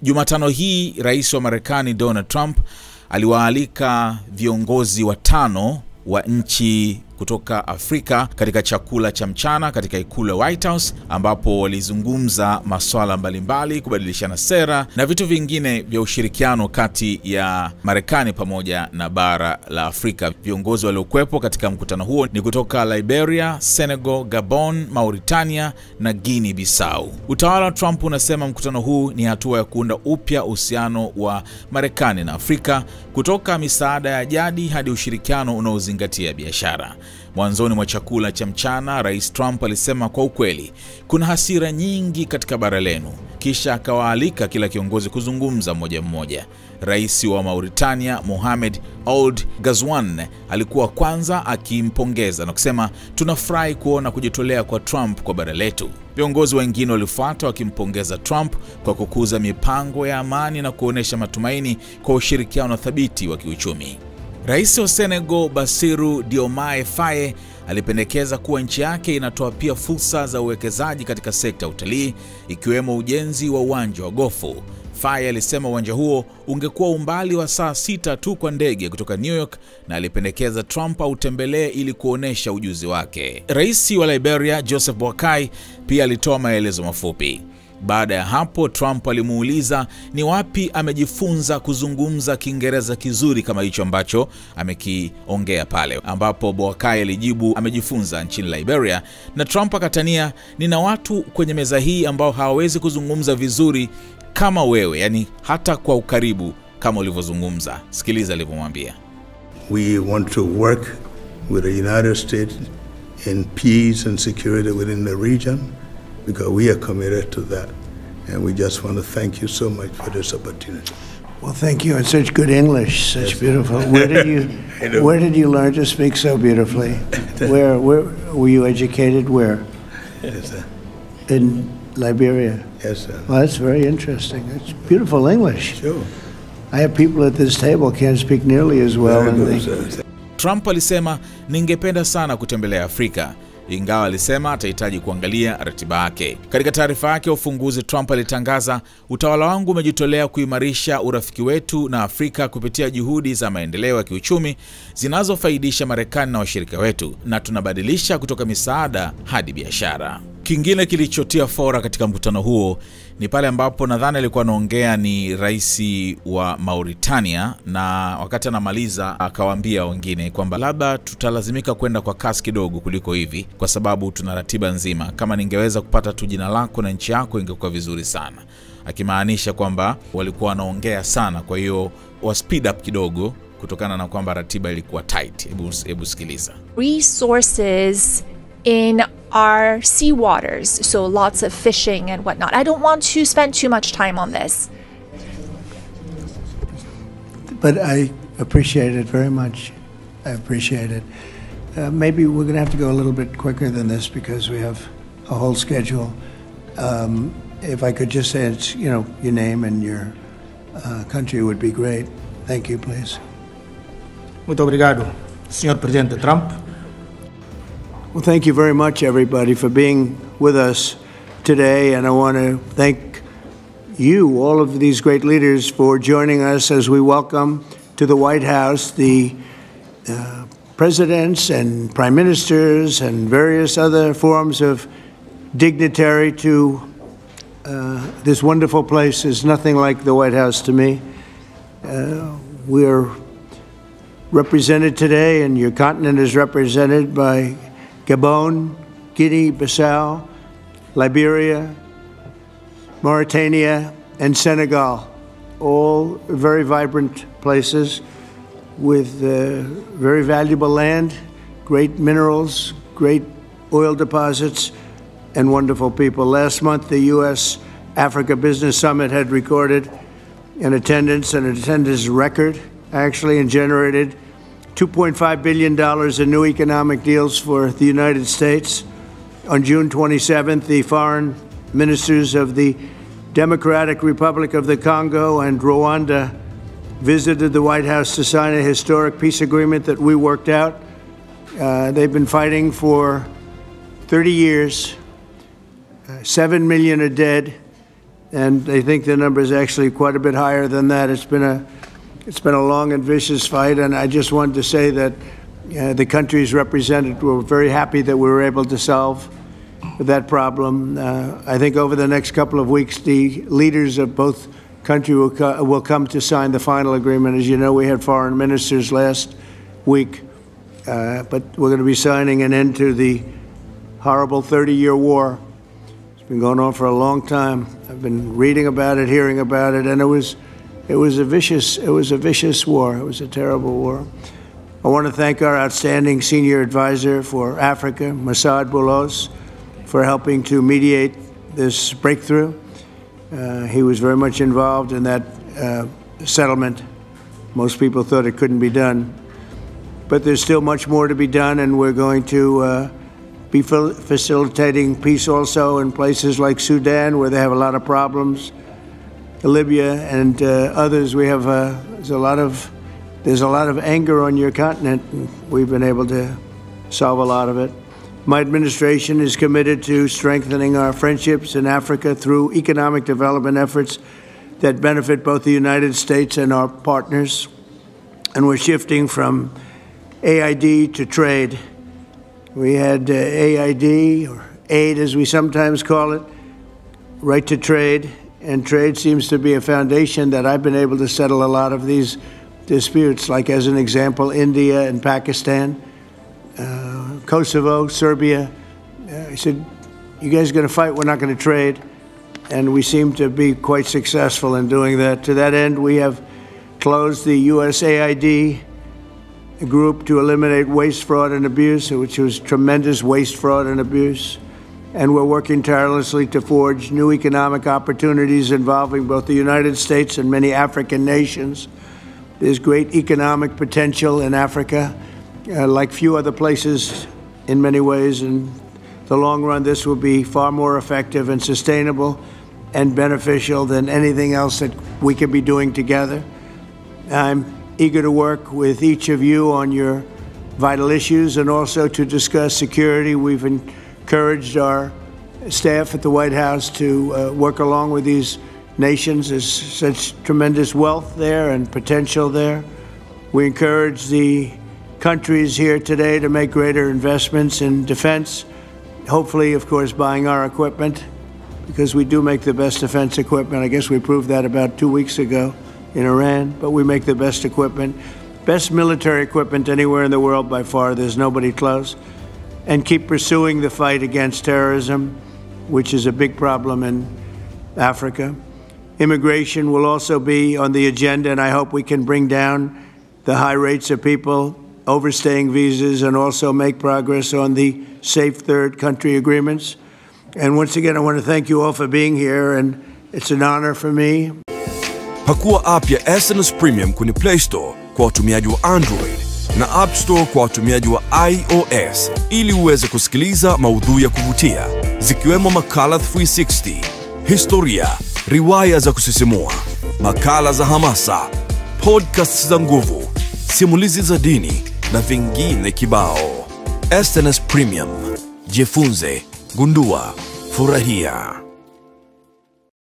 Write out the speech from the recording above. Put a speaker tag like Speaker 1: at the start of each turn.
Speaker 1: Jumatano hii Rais wa Marekani Donald Trump aliwaalika viongozi watano wa nchi kutoka Afrika katika chakula cha mchana katika ikulu ya White House, ambapo walizungumza masuala mbalimbali, kubadilishana sera na vitu vingine vya ushirikiano kati ya Marekani pamoja na bara la Afrika. Viongozi waliokuwepo katika mkutano huo ni kutoka Liberia, Senegal, Gabon, Mauritania na Guinea Bissau. Utawala wa Trump unasema mkutano huu ni hatua ya kuunda upya uhusiano wa Marekani na Afrika, kutoka misaada ya jadi hadi ushirikiano unaozingatia biashara. Mwanzoni mwa chakula cha mchana, Rais Trump alisema kwa ukweli, kuna hasira nyingi katika bara lenu. Kisha akawaalika kila kiongozi kuzungumza mmoja mmoja. Rais wa Mauritania Mohamed Ould Ghazouani alikuwa kwanza akimpongeza na kusema, tunafurahi kuona kujitolea kwa Trump kwa bara letu. Viongozi wengine walifuata wakimpongeza Trump kwa kukuza mipango ya amani na kuonesha matumaini kwa ushirikiano thabiti wa kiuchumi. Rais wa Senegal Bassirou Diomaye Faye alipendekeza kuwa nchi yake inatoa pia fursa za uwekezaji katika sekta ya utalii, ikiwemo ujenzi wa uwanja wa gofu. Faye alisema uwanja huo ungekuwa umbali wa saa 6 tu kwa ndege kutoka New York, na alipendekeza Trump autembelee ili kuonesha ujuzi wake. Rais wa Liberia Joseph Boakai pia alitoa maelezo mafupi. Baada ya hapo, Trump alimuuliza ni wapi amejifunza kuzungumza Kiingereza kizuri kama hicho ambacho amekiongea pale, ambapo Boakai alijibu amejifunza nchini Liberia, na Trump akatania, nina watu kwenye meza hii ambao hawawezi kuzungumza vizuri kama wewe, yani hata kwa ukaribu kama ulivyozungumza. Sikiliza alivyomwambia.
Speaker 2: We want to work with the United States in peace and security within the region, because we are committed to that, and we just want to thank you so much for this opportunity.
Speaker 3: Well, thank you. It's such good English, such beautiful. Where did you learn to speak so beautifully? Where were you educated? Where?
Speaker 2: Yes, sir.
Speaker 3: In Liberia.
Speaker 2: Yes, sir.
Speaker 3: Well, that's very interesting. It's beautiful English.
Speaker 2: Sure.
Speaker 3: I have people at this table can't speak nearly as well.
Speaker 2: Very good, sir.
Speaker 1: Trump alisema, ningependa sana kutembelea Afrika, ingawa alisema atahitaji kuangalia ratiba yake. Katika taarifa yake ya ufunguzi, Trump alitangaza, utawala wangu umejitolea kuimarisha urafiki wetu na Afrika kupitia juhudi za maendeleo ya kiuchumi zinazofaidisha Marekani na washirika wetu, na tunabadilisha kutoka misaada hadi biashara. Kingine kilichotia fora katika mkutano huo ni pale ambapo nadhani alikuwa anaongea ni rais wa Mauritania, na wakati anamaliza akawaambia wengine kwamba labda tutalazimika kwenda kwa kasi kidogo kuliko hivi kwa sababu tuna ratiba nzima. Kama ningeweza kupata tu jina lako na nchi yako ingekuwa vizuri sana. Akimaanisha kwamba walikuwa wanaongea sana, kwa hiyo wa speed up kidogo kutokana na kwamba ratiba ilikuwa tight. Hebu sikiliza.
Speaker 4: Resources in our sea waters, so lots of fishing and whatnot. I don't want to spend too much time on this.
Speaker 3: But I appreciate it very much. I appreciate it. Maybe we're going to have to go a little bit quicker than this because we have a whole schedule. If I could just say it's, your name and your country would be great. Thank you, please.
Speaker 5: Muito obrigado, Senhor Presidente Trump.
Speaker 3: Well, thank you very much, everybody, for being with us today. And I want to thank you, all of these great leaders, for joining us as we welcome to the White House the presidents and prime ministers and various other forms of dignitary to this wonderful place. Is nothing like the White House to me. We're represented today, and your continent is represented by Gabon, Guinea Bissau, Liberia, Mauritania, and Senegal, all very vibrant places with very valuable land, great minerals, great oil deposits, and wonderful people. Last month, the U.S. Africa Business Summit had recorded an attendance record, actually, and generated $2.5 billion in new economic deals for the United States. On June 27th, the foreign ministers of the Democratic Republic of the Congo and Rwanda visited the White House to sign a historic peace agreement that we worked out. They've been fighting for 30 years. 7 million are dead. and they think the number is actually quite a bit higher than that. It's been a long and vicious fight, and I just wanted to say that the countries represented were very happy that we were able to solve that problem. I think over the next couple of weeks, the leaders of both countries will come to sign the final agreement. As you know, we had foreign ministers last week, but we're going to be signing an end to the horrible 30-year war. It's been going on for a long time. I've been reading about it, hearing about it, and it was a vicious war. It was a terrible war. I want to thank our outstanding senior advisor for Africa, Masad Boulos, for helping to mediate this breakthrough. He was very much involved in that settlement. Most people thought it couldn't be done. But there's still much more to be done, and we're going to be facilitating peace also in places like Sudan, where they have a lot of problems, Libya and others. We have there's a lot of anger on your continent, and we've been able to solve a lot of it. My administration is committed to strengthening our friendships in Africa through economic development efforts that benefit both the United States and our partners. And we're shifting from AID to trade. We had AID, or aid as we sometimes call it, right to trade. And trade seems to be a foundation that I've been able to settle a lot of these disputes, like as an example, India and Pakistan, Kosovo, Serbia. I said, you guys are going to fight, we're not going to trade. And we seem to be quite successful in doing that. To that end, we have closed the USAID group to eliminate waste, fraud, and abuse, which was tremendous waste, fraud, and abuse. And we're working tirelessly to forge new economic opportunities involving both the United States and many African nations. There's great economic potential in Africa, like few other places in many ways. In the long run, this will be far more effective and sustainable and beneficial than anything else that we can be doing together. I'm eager to work with each of you on your vital issues and also to discuss security. We've encouraged our staff at the White House to work along with these nations. There's such tremendous wealth there and potential there. We encourage the countries here today to make greater investments in defense, hopefully, of course, buying our equipment, because we do make the best defense equipment. I guess we proved that about 2 weeks ago in Iran, but we make the best equipment, best military equipment anywhere in the world by far. There's nobody close. And keep pursuing the fight against terrorism, which is a big problem in Africa. Immigration will also be on the agenda, and I hope we can bring down the high rates of people overstaying visas and also make progress on the safe third country agreements. And once again, I want to thank you all for being here, and it's an honor for me.
Speaker 6: Pakua app ya SNS Premium kwenye Play Store kwa watumiaji wa Android na App Store kwa watumiaji wa iOS ili uweze kusikiliza maudhui ya kuvutia zikiwemo makala 360, historia, riwaya za kusisimua, makala za hamasa, podcasts za nguvu, simulizi za dini na vingine kibao. SNS Premium. Jifunze, gundua, furahia.